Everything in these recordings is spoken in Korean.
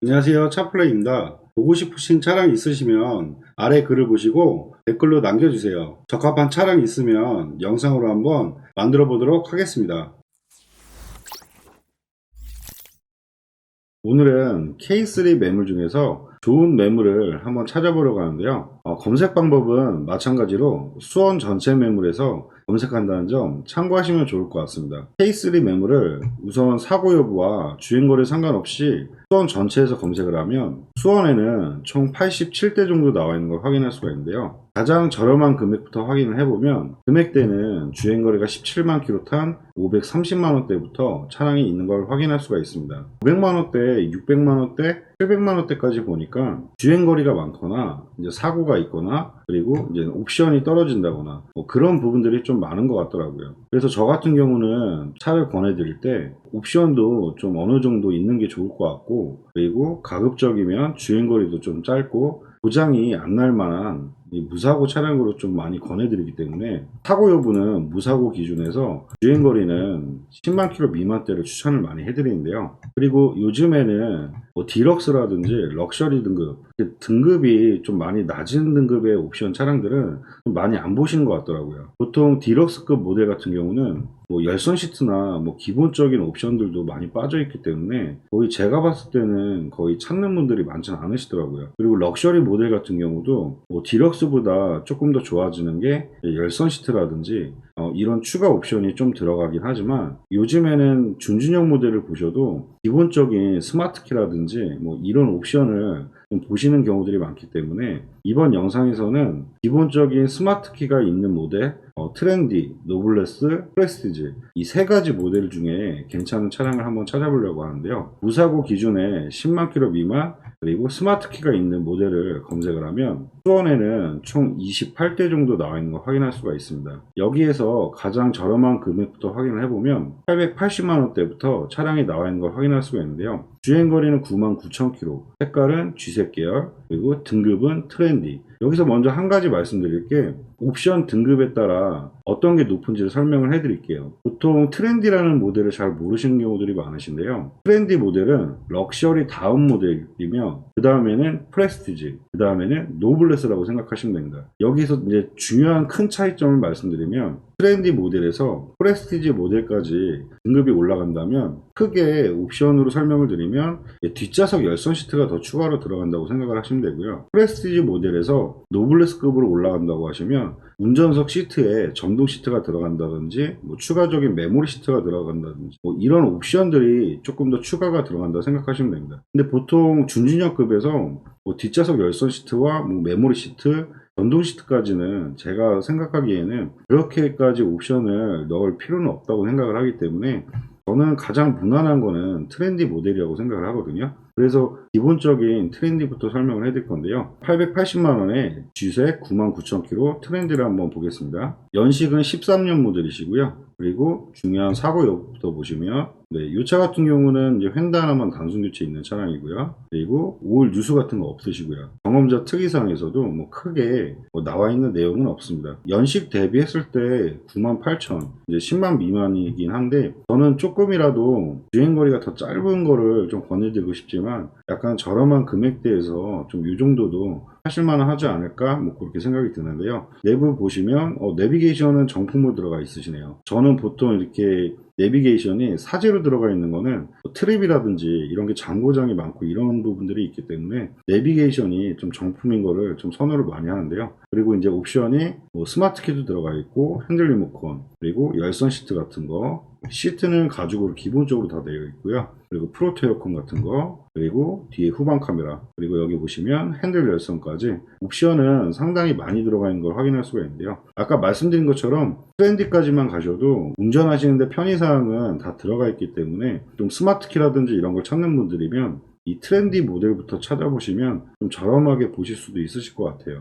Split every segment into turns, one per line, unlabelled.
안녕하세요. 차플레이입니다. 보고 싶으신 차량 있으시면 아래 글을 보시고 댓글로 남겨주세요. 적합한 차량 있으면 영상으로 한번 만들어 보도록 하겠습니다. 오늘은 K3 매물 중에서 좋은 매물을 한번 찾아보려고 하는데요. 검색 방법은 마찬가지로 수원 전체 매물에서 검색한다는 점 참고하시면 좋을 것 같습니다. K3 매물을 우선 사고 여부와 주행거리 상관없이 수원 전체에서 검색을 하면 수원에는 총 87대 정도 나와 있는 걸 확인할 수가 있는데요. 가장 저렴한 금액부터 확인을 해보면 금액대는 주행거리가 17만 킬로 탄 530만원대부터 차량이 있는 걸 확인할 수가 있습니다. 500만원대, 600만원대, 700만원대까지 보니까 주행거리가 많거나 이제 사고가 있거나 그리고 이제 옵션이 떨어진다거나 뭐 그런 부분들이 좀 많은 것 같더라고요. 그래서 저 같은 경우는 차를 권해드릴 때 옵션도 좀 어느 정도 있는 게 좋을 것 같고, 그리고 가급적이면 주행거리도 좀 짧고 고장이 안 날 만한 이 무사고 차량으로 좀 많이 권해드리기 때문에 사고 여부는 무사고 기준에서 주행거리는 10만 킬로 미만대를 추천을 많이 해드리는데요. 그리고 요즘에는 뭐 디럭스라든지 럭셔리 등급이 좀 많이 낮은 등급의 옵션 차량들은 좀 많이 안 보시는 것 같더라고요. 보통 디럭스급 모델 같은 경우는 뭐 열선 시트나 뭐 기본적인 옵션들도 많이 빠져 있기 때문에 거의 제가 봤을 때는 거의 찾는 분들이 많지는 않으시더라고요. 그리고 럭셔리 모델 같은 경우도 뭐 디럭스보다 조금 더 좋아지는 게 열선 시트라든지 이런 추가 옵션이 좀 들어가긴 하지만 요즘에는 준준형 모델을 보셔도 기본적인 스마트키라든지 뭐 이런 옵션을 좀 보시는 경우들이 많기 때문에 이번 영상에서는 기본적인 스마트키가 있는 모델, 트렌디, 노블레스, 프레스티지 이 세 가지 모델 중에 괜찮은 차량을 한번 찾아보려고 하는데요. 무사고 기준에 10만 킬로 미만 그리고 스마트키가 있는 모델을 검색을 하면 수원에는 총 28대 정도 나와 있는 걸 확인할 수가 있습니다. 여기에서 가장 저렴한 금액부터 확인을 해보면 880만원대부터 차량이 나와 있는 걸 확인할 수가 있는데요. 주행거리는 99,000km, 색깔은 G색 계열, 그리고 등급은 트렌디. 여기서 먼저 한 가지 말씀드릴 게 옵션 등급에 따라 어떤 게 높은지를 설명을 해드릴게요. 보통 트렌디라는 모델을 잘 모르시는 경우들이 많으신데요. 트렌디 모델은 럭셔리 다음 모델이며 그 다음에는 프레스티지, 그 다음에는 노블레스라고 생각하시면 됩니다. 여기서 이제 중요한 큰 차이점을 말씀드리면 트렌디 모델에서 프레스티지 모델까지 등급이 올라간다면 크게 옵션으로 설명을 드리면 뒷좌석 열선 시트가 더 추가로 들어간다고 생각을 하시면 되고요. 프레스티지 모델에서 노블레스급으로 올라간다고 하시면 운전석 시트에 전동 시트가 들어간다든지 뭐 추가적인 메모리 시트가 들어간다든지 뭐 이런 옵션들이 조금 더 추가가 들어간다고 생각하시면 됩니다. 근데 보통 준준형급에서 뭐 뒷좌석 열선 시트와 뭐 메모리 시트 전동 시트까지는 제가 생각하기에는 그렇게까지 옵션을 넣을 필요는 없다고 생각을 하기 때문에 저는 가장 무난한 거는 트렌디 모델이라고 생각을 하거든요. 그래서 기본적인 트렌디부터 설명을 해드릴 건데요. 880만원에 G색 99,000km 트렌디를 한번 보겠습니다. 연식은 13년 모델이시고요. 그리고 중요한 사고 여부부터 보시면 이 차 같은 경우는 이제 휀다 하나만 단순 교체 있는 차량이고요. 그리고 오일 누수 같은 거 없으시고요. 경험자 특이사항에서도 뭐 크게 나와 있는 내용은 없습니다. 연식 대비했을 때 98,000, 이제 10만 미만이긴 한데 저는 조금이라도 주행거리가 더 짧은 거를 좀 권해드리고 싶지만 약간 저렴한 금액대에서 좀 이 정도도 하실만은 하지 않을까 뭐 그렇게 생각이 드는데요. 내부 보시면 내비게이션은 정품으로 들어가 있으시네요. 저는 보통 이렇게 내비게이션이 사제로 들어가 있는 거는 트립이라든지 이런 게 잔고장이 많고 이런 부분들이 있기 때문에 내비게이션이 좀 정품인 거를 좀 선호를 많이 하는데요. 그리고 이제 옵션이 뭐 스마트 키도 들어가 있고 핸들 리모컨 그리고 열선 시트 같은 거 시트는 가죽으로 기본적으로 다 되어 있고요. 그리고 프로토 에어컨 같은 거 그리고 뒤에 후방 카메라 그리고 여기 보시면 핸들 열선까지 옵션은 상당히 많이 들어가 있는 걸 확인할 수가 있는데요. 아까 말씀드린 것처럼 트렌디까지만 가셔도 운전하시는데 편의사항은 다 들어가 있기 때문에 좀 스마트키라든지 이런 걸 찾는 분들이면 이 트렌디 모델부터 찾아보시면 좀 저렴하게 보실 수도 있으실 것 같아요.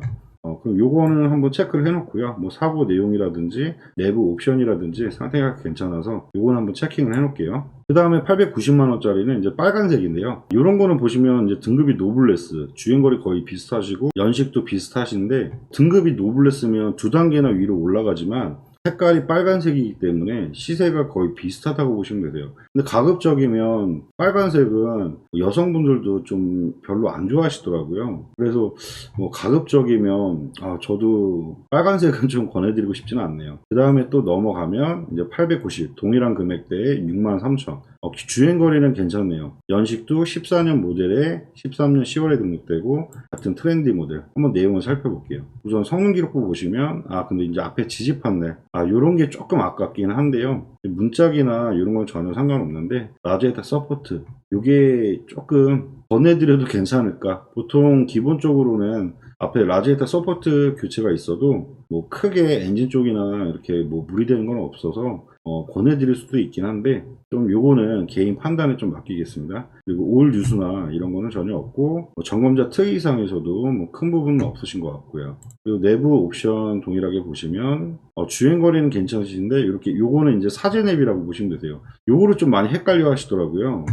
그럼 요거는 한번 체크를 해놓고요. 뭐 사고 내용이라든지 내부 옵션이라든지 상태가 괜찮아서 요거는 한번 체킹을 해놓을게요. 그 다음에 890만원짜리는 이제 빨간색인데요. 이런 거는 보시면 이제 등급이 노블레스, 주행거리 거의 비슷하시고 연식도 비슷하신데 등급이 노블레스면 두 단계나 위로 올라가지만 색깔이 빨간색이기 때문에 시세가 거의 비슷하다고 보시면 되세요. 근데 가급적이면 빨간색은 여성분들도 좀 별로 안 좋아하시더라고요. 그래서 뭐 가급적이면 저도 빨간색은 좀 권해드리고 싶지는 않네요. 그 다음에 또 넘어가면 이제 890 동일한 금액대에 63,000. 주행거리는 괜찮네요. 연식도 14년 모델에 13년 10월에 등록되고 같은 트렌디 모델. 한번 내용을 살펴볼게요. 우선 성능 기록부 보시면 근데 이제 앞에 지지판네. 요런 게 조금 아깝긴 한데요. 문짝이나 이런 건 전혀 상관없는데 라제타 서포트 요게 조금 권해드려도 괜찮을까. 보통 기본적으로는 앞에 라지에타 서포트 교체가 있어도 뭐 크게 엔진 쪽이나 이렇게 뭐 물이 되는 건 없어서 권해드릴 수도 있긴 한데 좀 요거는 개인 판단에 좀 맡기겠습니다. 그리고 올 유수나 이런 거는 전혀 없고 점검자 특이사항에서도 뭐 큰 부분은 없으신 것 같고요. 그리고 내부 옵션 동일하게 보시면 주행거리는 괜찮으신데 이렇게 요거는 이제 사제 내비라고 보시면 되세요. 요거를 좀 많이 헷갈려 하시더라고요.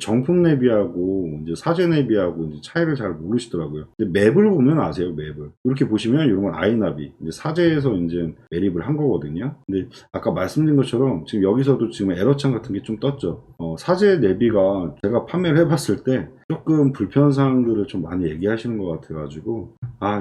정품 내비하고 이제 사제 내비하고 이제 차이를 잘 모르시더라고요. 근데 맵을 보면 아세요, 맵을. 이렇게 보시면 이런 건 아이나비. 이제 사제에서 이제 매립을 한 거거든요. 근데 아까 말씀드린 것처럼 지금 여기서도 지금 에러창 같은 게 좀 떴죠. 사제 내비가 제가 판매를 해봤을 때 조금 불편 사항들을 좀 많이 얘기하시는 것 같아가지고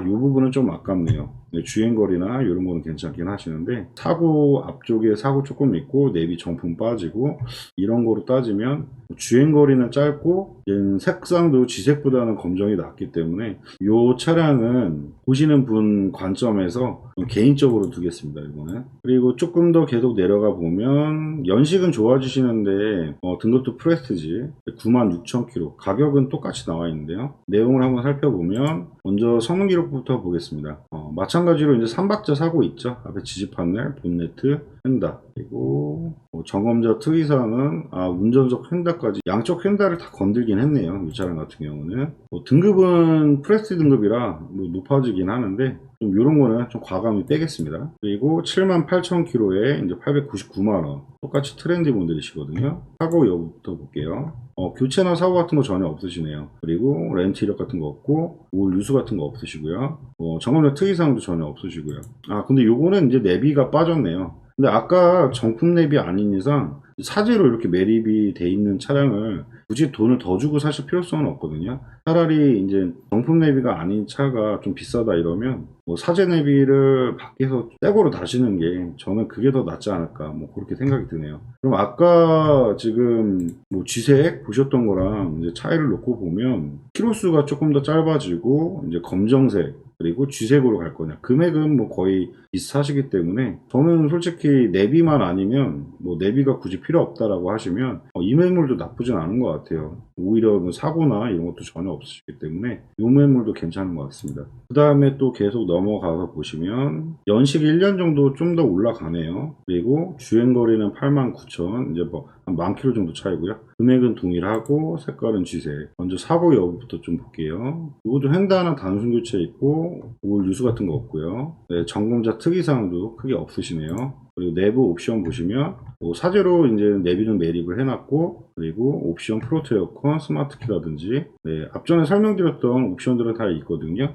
이 부분은 좀 아깝네요. 주행거리나 이런 거는 괜찮긴 하시는데 사고 앞쪽에 사고 조금 있고 내비 정품 빠지고 이런 거로 따지면 주행거리는 짧고 색상도 지색보다는 검정이 낫기 때문에 이 차량은 보시는 분 관점에서 개인적으로 두겠습니다. 이거는. 그리고 조금 더 계속 내려가 보면 연식은 좋아지시는데 등급도 프레스티지 96,000km 가격은 똑같이 나와 있는데요. 내용을 한번 살펴보면 먼저 성능 기록부터 보겠습니다. 마찬가지로 이제 3박자 사고 있죠. 앞에 지지 판넬, 본네트, 휀다. 그리고 점검자 특이사항은 운전석 휀다까지 양쪽 휀다를 다 건들긴 했네요. 이 차량 같은 경우는 등급은 프레스티 등급이라 높아지긴 하는데 좀 이런 거는 좀 과감히 빼겠습니다. 그리고 78,000km에 이제 899만원 똑같이 트렌디 모델이시거든요. 사고 여부부터 볼게요. 교체나 사고 같은 거 전혀 없으시네요. 그리고 렌트 이력 같은 거 없고 올 유수 같은 거 없으시고요. 점검자 특이사항도 전혀 없으시고요. 근데 요거는 이제 내비가 빠졌네요. 근데 아까 정품 내비 아닌 이상 사제로 이렇게 매립이 돼 있는 차량을 굳이 돈을 더 주고 사실 필요성은 없거든요. 차라리 이제 정품 내비가 아닌 차가 좀 비싸다 이러면 사제 내비를 밖에서 새거로 다시는 게 저는 그게 더 낫지 않을까 그렇게 생각이 드네요. 그럼 아까 지금 G색 보셨던 거랑 이제 차이를 놓고 보면 키로수가 조금 더 짧아지고 이제 검정색 그리고 G색으로 갈 거냐. 금액은 거의 비슷하시기 때문에 저는 솔직히 내비만 아니면 내비가 굳이 필요 없다라고 하시면 이 매물도 나쁘진 않은 것 같아요. 오히려 사고나 이런 것도 전혀 없으시기 때문에 이 매물도 괜찮은 것 같습니다. 그 다음에 또 계속 넘어가서 보시면 연식 1년 정도 좀 더 올라가네요. 그리고 주행거리는 89,000 이제 한 10,000km 정도 차이고요. 금액은 동일하고 색깔은 G색. 먼저 사고 여부부터 좀 볼게요. 이것도 횡단은 단순 교체 있고 올 유수 같은 거 없고요. 점검자 특이사항도 크게 없으시네요. 그리고 내부 옵션 보시면 사제로 이제 내비는 매립을 해놨고 그리고 옵션 프로토 에어컨 스마트키라든지 앞전에 설명드렸던 옵션들은 다 있거든요.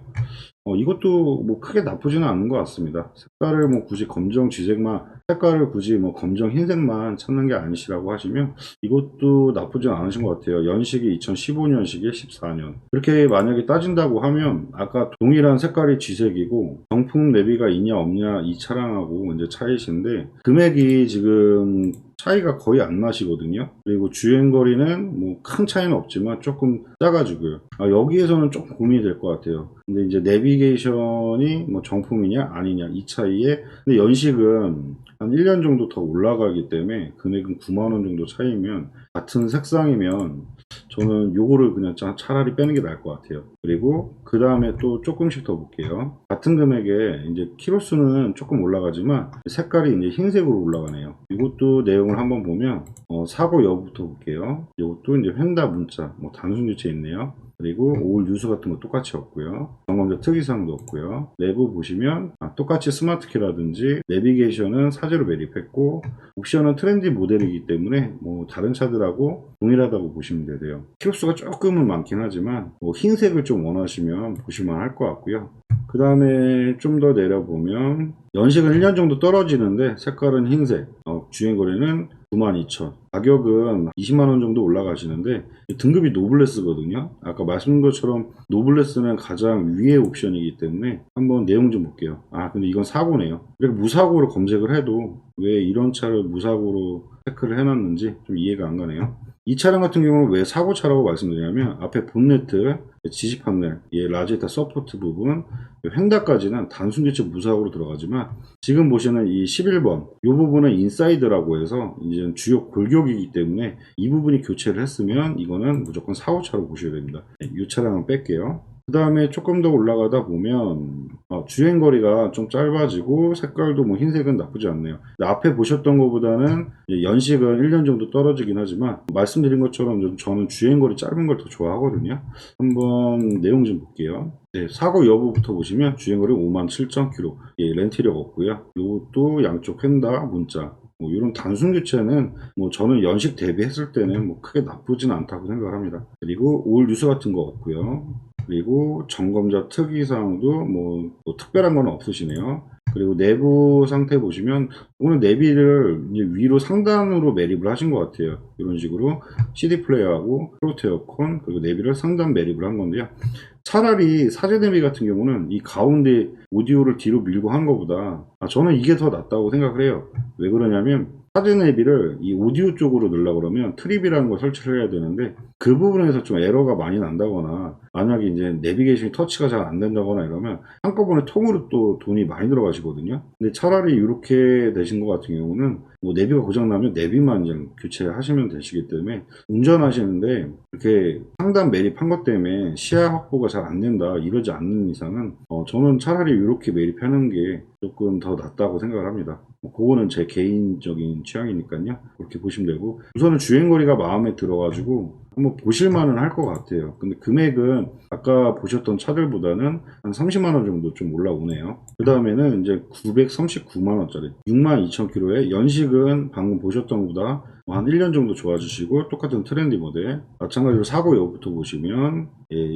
이것도 크게 나쁘지는 않은 것 같습니다. 색깔을 굳이 검정 G색만 색깔을 굳이 검정 흰색만 찾는 게 아니시라고 하시면 이것도 나쁘진 않으신 것 같아요. 연식이 2015년식에 14년 이렇게 만약에 따진다고 하면 아까 동일한 색깔이 G색이고 정품 내비가 있냐 없냐 이 차량하고 이제 차이신데 금액이 지금 차이가 거의 안 나시거든요. 그리고 주행거리는 큰 차이는 없지만 조금 작아지고요. 여기에서는 조금 고민이 될 것 같아요. 근데 이제 내비게이션이 정품이냐 아니냐 이 차이에 근데 연식은 한 1년 정도 더 올라가기 때문에 금액은 9만원 정도 차이면 같은 색상이면 저는 요거를 그냥 차라리 빼는 게 나을 것 같아요. 그리고 그 다음에 또 조금씩 더 볼게요. 같은 금액에 이제 키로수는 조금 올라가지만 색깔이 이제 흰색으로 올라가네요. 이것도 내용을 한번 보면 사고 여부부터 볼게요. 이것도 이제 횡다 문자 단순 교체 있네요. 그리고 올 유수 같은 거 똑같이 없고요. 점검자 특이사항도 없고요. 내부 보시면 똑같이 스마트키라든지 내비게이션은 사제로 매립했고 옵션은 트렌디 모델이기 때문에 다른 차들하고 동일하다고 보시면 되세요. 키로수가 조금은 많긴 하지만 흰색을 좀 원하시면 보시면 할 것 같고요. 그 다음에 좀 더 내려보면 연식은 1년 정도 떨어지는데 색깔은 흰색, 주행거리는 92,000, 가격은 20만원 정도 올라가시는데 등급이 노블레스거든요. 아까 말씀드린 것처럼 노블레스는 가장 위의 옵션이기 때문에 한번 내용 좀 볼게요. 근데 이건 사고네요. 이렇게 무사고로 검색을 해도 왜 이런 차를 무사고로 체크를 해놨는지 좀 이해가 안 가네요. 이 차량 같은 경우는 왜 사고차라고 말씀드리냐면 앞에 본네트, 지식 판넬, 라지에타 서포트 부분, 휀다까지는 단순 교체 무사고로 들어가지만 지금 보시는 이 11번 이 부분은 인사이드라고 해서 이제 주요 골격이기 때문에 이 부분이 교체를 했으면 이거는 무조건 사고차로 보셔야 됩니다. 이 차량은 뺄게요. 그 다음에 조금 더 올라가다 보면 주행거리가 좀 짧아지고 색깔도 뭐 흰색은 나쁘지 않네요. 앞에 보셨던 것보다는 연식은 1년 정도 떨어지긴 하지만 말씀드린 것처럼 저는 주행거리 짧은 걸 더 좋아하거든요. 한번 내용 좀 볼게요. 사고 여부부터 보시면 주행거리 57,000km, 렌트력 없고요. 이것도 양쪽 휀다 문자, 이런 단순 교체는 저는 연식 대비했을 때는 크게 나쁘진 않다고 생각을 합니다. 그리고 올 뉴스 같은 거 없고요. 그리고 점검자 특이사항도 특별한 건 없으시네요. 그리고 내부 상태 보시면 오늘 내비를 이제 위로 상단으로 매립을 하신 것 같아요. 이런 식으로 CD 플레이어하고 프로트 에어컨 그리고 내비를 상단 매립을 한 건데요. 차라리 사제 내비 같은 경우는 이 가운데 오디오를 뒤로 밀고 한 것보다 저는 이게 더 낫다고 생각을 해요. 왜 그러냐면 사제 내비를 이 오디오 쪽으로 넣으려고 그러면 트립이라는 걸 설치를 해야 되는데 그 부분에서 좀 에러가 많이 난다거나 만약에 이제 내비게이션이 터치가 잘 안 된다거나 이러면 한꺼번에 통으로 또 돈이 많이 들어가시거든요. 근데 차라리 이렇게 되신 것 같은 경우는 내비가 고장나면 내비만 이제 교체하시면 되시기 때문에 운전하시는데 이렇게 상단 매립한 것 때문에 시야 확보가 잘 안 된다 이러지 않는 이상은 저는 차라리 이렇게 매립하는 게 조금 더 낫다고 생각을 합니다. 그거는 제 개인적인 취향이니까요. 그렇게 보시면 되고 우선은 주행거리가 마음에 들어가지고 한번 보실만은 할 것 같아요. 근데 금액은 아까 보셨던 차들보다는 한 30만원 정도 좀 올라오네요. 그 다음에는 이제 939만원짜리 62,000km에 연식은 방금 보셨던 것보다 한 1년 정도 좋아지시고 똑같은 트렌디 모델 마찬가지로 사고 여부터 보시면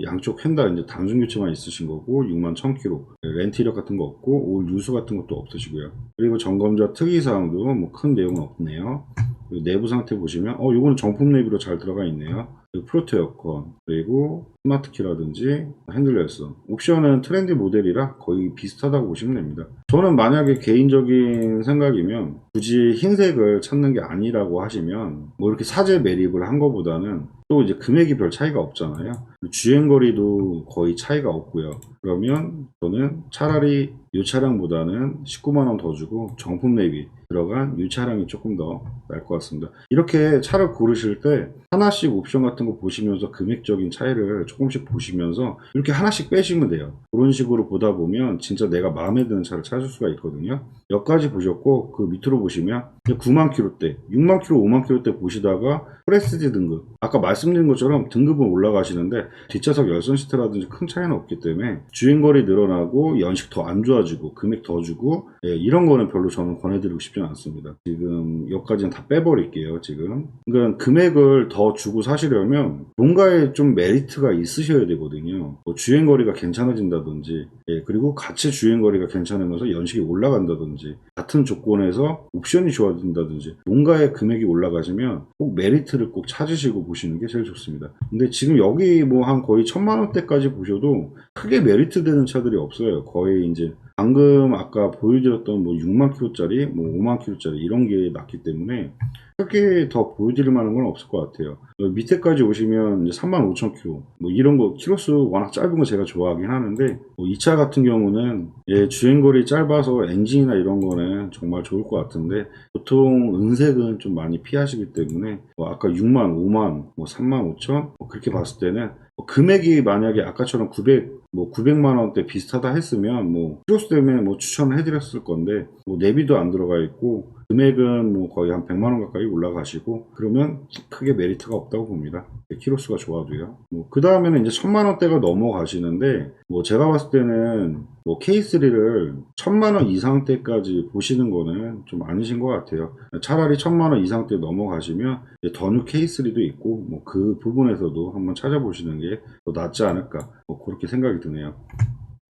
양쪽 휀다 이제 단순 교체만 있으신 거고 61,000km 렌트 이력 같은 거 없고 올 뉴스 같은 것도 없으시고요. 그리고 점검자 특이사항도 큰 내용은 없네요. 그리고 내부 상태 보시면 요거는 정품 내비로 잘 들어가 있네요. 그리고 프로트 에어컨 그리고 스마트 키라든지 핸들 열선 옵션은 트렌디 모델이라 거의 비슷하다고 보시면 됩니다. 저는 만약에 개인적인 생각이면 굳이 흰색을 찾는 게 아니라고 하시면 이렇게 사제 매립을 한 것보다는 또 이제 금액이 별 차이가 없잖아요. 주행거리도 거의 차이가 없고요. 그러면 저는 차라리 이 차량보다는 19만원 더 주고 정품 내비 들어간 이 차량이 조금 더 나을 것 같습니다. 이렇게 차를 고르실 때 하나씩 옵션 같은 거 보시면서 금액적인 차이를 조금씩 보시면서 이렇게 하나씩 빼시면 돼요. 그런 식으로 보다 보면 진짜 내가 마음에 드는 차를 찾을 수가 있거든요. 여기까지 보셨고 그 밑으로 보시면 9만 킬로대, 6만 킬로, 5만 킬로대 보시다가 프레스티지 등급 아까 말씀드린 것처럼 등급은 올라가시는데 뒷좌석 열선 시트라든지 큰 차이는 없기 때문에 주행거리 늘어나고 연식 더 안 좋아지고 금액 더 주고 이런 거는 별로 저는 권해드리고 싶지 않습니다. 지금 여기까지는 다 빼버릴게요. 지금 그러니까 금액을 더 주고 사시려면 뭔가에 좀 메리트가 있으셔야 되거든요. 주행거리가 괜찮아진다든지 그리고 같이 주행거리가 괜찮으면서 연식이 올라간다든지 같은 조건에서 옵션이 좋아진다든지 뭔가의 금액이 올라가시면 꼭 메리트를 꼭 찾으시고 보시는 게 제일 좋습니다. 근데 지금 여기 한 거의 1,000만원대까지 보셔도 크게 메리트 되는 차들이 없어요. 거의 이제 방금 아까 보여드렸던 6만 킬로짜리 5만 킬로짜리 이런 게 낫기 때문에 크게 더 보여드릴 만한 건 없을 것 같아요. 밑에까지 오시면 이제 35,000km 이런 거 키로수 워낙 짧은 거 제가 좋아하긴 하는데 이 차 같은 경우는 주행거리 짧아서 엔진이나 이런 거는 정말 좋을 것 같은데 보통 은색은 좀 많이 피하시기 때문에 아까 6만, 5만, 3만 5천 그렇게 봤을 때는 금액이 만약에 아까처럼 900만 원대 비슷하다 했으면 키로수 때문에 추천을 해드렸을 건데 내비도 안 들어가 있고 금액은 거의 한 100만 원 가까이 올라가시고 그러면 크게 메리트가 없다고 봅니다. 키로수가 좋아도요. 그 다음에는 이제 1,000만 원대가 넘어가시는데 제가 봤을 때는 K3를 1,000만 원 이상대까지 보시는 거는 좀 아니신 것 같아요. 차라리 1,000만 원 이상대 넘어가시면 더뉴 K3도 있고 그 부분에서도 한번 찾아보시는 게 더 낫지 않을까 그렇게 생각이 드네요.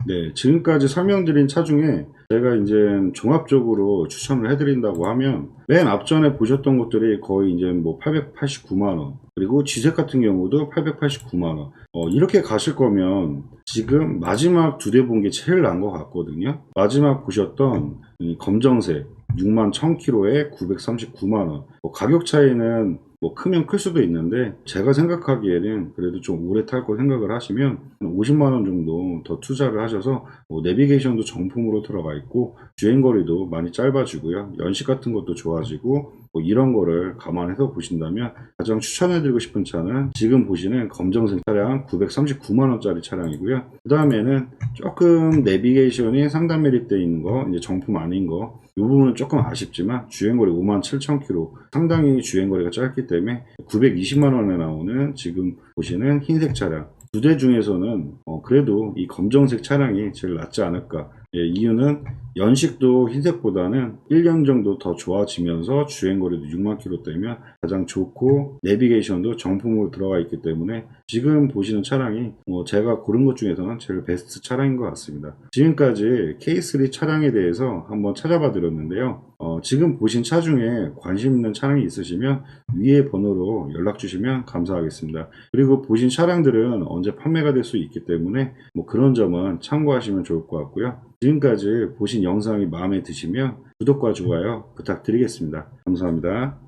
네, 지금까지 설명드린 차 중에 제가 이제 종합적으로 추천을 해드린다고 하면 맨 앞전에 보셨던 것들이 거의 이제 뭐 889만원, 그리고 G색 같은 경우도 889만원. 이렇게 가실 거면 지금 마지막 두 대 본 게 제일 나은 것 같거든요. 마지막 보셨던 이 검정색 6만 1000km에 939만원. 가격 차이는 뭐 크면 클 수도 있는데 제가 생각하기에는 그래도 좀 오래 탈 거 생각을 하시면 50만원 정도 더 투자를 하셔서 내비게이션도 정품으로 들어가 있고 주행거리도 많이 짧아지고요, 연식 같은 것도 좋아지고 이런 거를 감안해서 보신다면 가장 추천해드리고 싶은 차는 지금 보시는 검정색 차량 939만원짜리 차량이고요. 그 다음에는 조금 내비게이션이 상단 매립되어 있는 거, 이제 정품 아닌 거, 이 부분은 조금 아쉽지만 주행거리 57,000km, 상당히 주행거리가 짧기 때문에 920만원에 나오는 지금 보시는 흰색 차량 두 대 중에서는 그래도 이 검정색 차량이 제일 낫지 않을까. 예, 이유는 연식도 흰색보다는 1년 정도 더 좋아지면서 주행거리도 6만 km대면 가장 좋고 내비게이션도 정품으로 들어가 있기 때문에 지금 보시는 차량이 제가 고른 것 중에서는 제일 베스트 차량인 것 같습니다. 지금까지 K3 차량에 대해서 한번 찾아봐 드렸는데요. 지금 보신 차 중에 관심 있는 차량이 있으시면 위에 번호로 연락 주시면 감사하겠습니다. 그리고 보신 차량들은 언제 판매가 될 수 있기 때문에 그런 점은 참고하시면 좋을 것 같고요. 지금까지 보신 영상이 마음에 드시면 구독과 좋아요 부탁드리겠습니다. 감사합니다.